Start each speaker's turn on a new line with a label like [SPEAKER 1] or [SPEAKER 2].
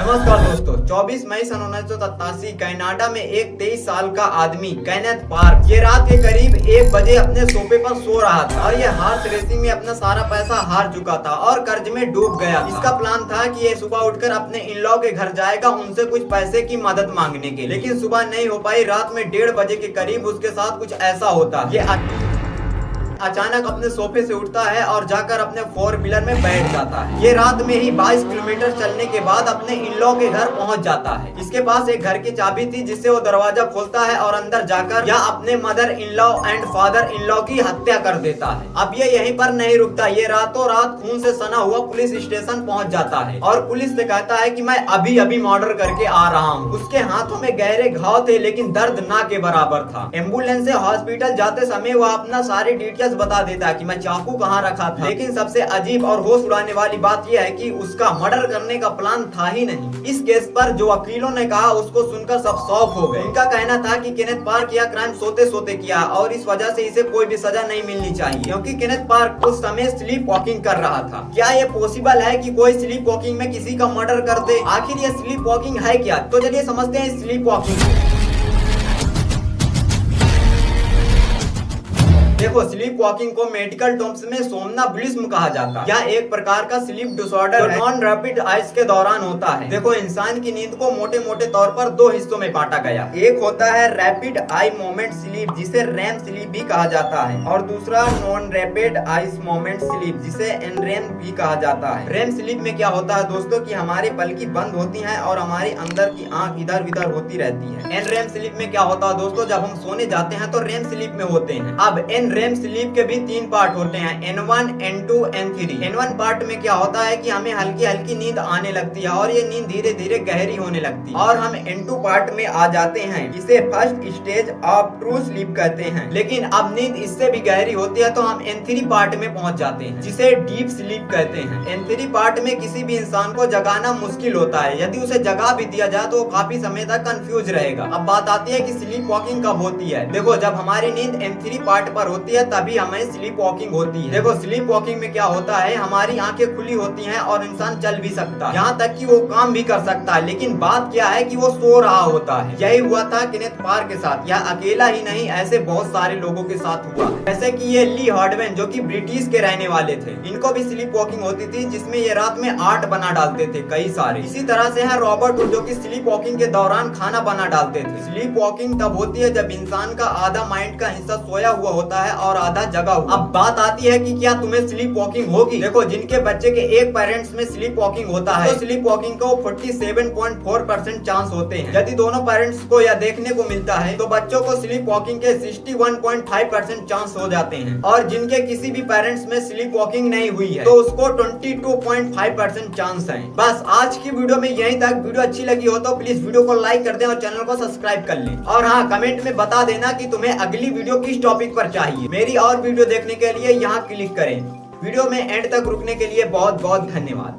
[SPEAKER 1] नमस्कार दोस्तों, 24 मई सन 1987 कनाडा में एक 23 साल का आदमी केनेथ पार्क ये रात के करीब 1 बजे अपने सोफे पर सो रहा था और ये हॉर्स रेसिंग में अपना सारा पैसा हार चुका था और कर्ज में डूब गया था। इसका प्लान था कि ये सुबह उठकर अपने इन लॉ के घर जाएगा उनसे कुछ पैसे की मदद मांगने के, लेकिन सुबह नहीं हो पाई। रात में 1:30 बजे के करीब उसके साथ कुछ ऐसा होता है। ये अचानक अपने सोफे से उठता है और जाकर अपने 4 व्हीलर में बैठ जाता है। ये रात में ही 22 किलोमीटर चलने के बाद अपने इन लॉ के घर पहुंच जाता है। इसके पास एक घर की चाबी थी जिससे वो दरवाजा खोलता है और अंदर जाकर या अपने mother in law and father in law की हत्या कर देता है। अब ये यहीं पर नहीं रुकता, ये रातों रात खून से सना हुआ पुलिस स्टेशन पहुंच जाता है और पुलिस से कहता है कि मैं अभी अभी मर्डर करके आ रहा हूँ। उसके हाथों में गहरे घाव थे लेकिन दर्द ना के बराबर था। एम्बुलेंस से हॉस्पिटल जाते समय वह अपना सारी डिटेल्स बता देता है कि मैं चाकू कहाँ रखा था, लेकिन सबसे अजीब और होश उड़ाने वाली बात यह है कि उसका मर्डर करने का प्लान था ही नहीं। इस केस पर जो वकीलों ने कहा उसको सुनकर सब शॉक हो गए। इनका कहना था कि केनेथ पार्क यह क्राइम सोते सोते किया और इस वजह से इसे कोई भी सजा नहीं मिलनी चाहिए, क्योंकि केनेथ पार्क उस समय स्लीप वॉकिंग कर रहा था। क्या ये पॉसिबल है कि कोई स्लीप वॉकिंग में किसी का मर्डर कर दे? आखिर ये स्लीप वॉकिंग है क्या? तो चलिए समझते हैं स्लीप वॉकिंग। देखो, स्लीप वॉकिंग को मेडिकल टर्म्स में सोमनाम्बुलिज्म कहा जाता है। यह एक प्रकार का स्लीप डिसऑर्डर है, नॉन रैपिड आइज के दौरान होता है। देखो, इंसान की नींद को मोटे मोटे तौर पर 2 हिस्सों में बांटा गया। एक होता है रैपिड आई मोमेंट स्लीप जिसे रैम स्लीप भी कहा जाता है, और दूसरा non rapid eyes moment sleep जिसे एनरेम भी कहा जाता है। रैम स्लीप में क्या होता है दोस्तों कि हमारे पलकें बंद होती हैं और हमारे अंदर की आंख इधर उधर होती रहती है। एनरेम स्लीप में क्या होता है दोस्तों, जब हम सोने जाते हैं तो रेम स्लीप में होते हैं। अब रेम स्लीप के भी 3 पार्ट होते हैं, N1, N2, N3। N1 part में क्या होता है कि हमें हल्की हल्की नींद आने लगती है और ये नींद धीरे धीरे गहरी होने लगती है, और हम N2 पार्ट में आ जाते हैं। इसे first stage of true sleep कहते हैं। लेकिन अब नींद इससे भी गहरी होती है तो हम N3 पार्ट में पहुंच जाते हैं, जिसे डीप स्लीप कहते हैं। N3 पार्ट में किसी भी इंसान को जगाना मुश्किल होता है। यदि उसे जगा भी दिया जाए तो वो काफी समय तक कंफ्यूज रहेगा। अब बात आती है कि स्लीप वॉकिंग कब होती है। देखो, जब हमारी नींद N3 पार्ट पर होती है तभी हमें स्लीप वॉकिंग होती है। देखो, स्लीप वॉकिंग में क्या होता है, हमारी आंखें खुली होती हैं और इंसान चल भी सकता है, यहाँ तक कि वो काम भी कर सकता है। लेकिन बात क्या है कि वो सो रहा होता है। यही हुआ था केनेथ पार्क के साथ। यह अकेला ही नहीं, ऐसे बहुत सारे लोगों के साथ हुआ। जैसे कि ये ली हार्डमैन जो कि ब्रिटिश के रहने वाले थे, इनको भी स्लीप वॉकिंग होती थी जिसमें ये रात में आर्ट बना डालते थे कई सारे। इसी तरह से है रॉबर्ट हुड जो कि स्लीप वॉकिंग के दौरान खाना बना डालते थे। स्लीप वॉकिंग तब होती है जब इंसान का आधा माइंड का हिस्सा सोया हुआ होता है और आधा जगा हुआ। अब बात आती है कि क्या तुम्हें स्लीप वॉकिंग होगी। देखो, जिनके बच्चे के एक पेरेंट्स में स्लीप वॉकिंग होता है तो स्लीप वॉकिंग को 47.4% चांस होते हैं। यदि दोनों पेरेंट्स को यह देखने को मिलता है तो बच्चों को स्लीप वॉकिंग के 61.5% चांस हो जाते हैं, और जिनके किसी भी पेरेंट्स में स्लीप वॉकिंग नहीं हुई है तो उसको 22.5% चांस है। बस आज की वीडियो में यहीं तक। वीडियो अच्छी लगी हो तो प्लीज वीडियो को लाइक कर दें और चैनल को सब्सक्राइब कर लें। और हाँ, कमेंट में बता देना कि तुम्हें अगली वीडियो किस टॉपिक पर चाहिए। मेरी और वीडियो देखने के लिए यहाँ क्लिक करें। वीडियो में एंड तक रुकने के लिए बहुत बहुत धन्यवाद।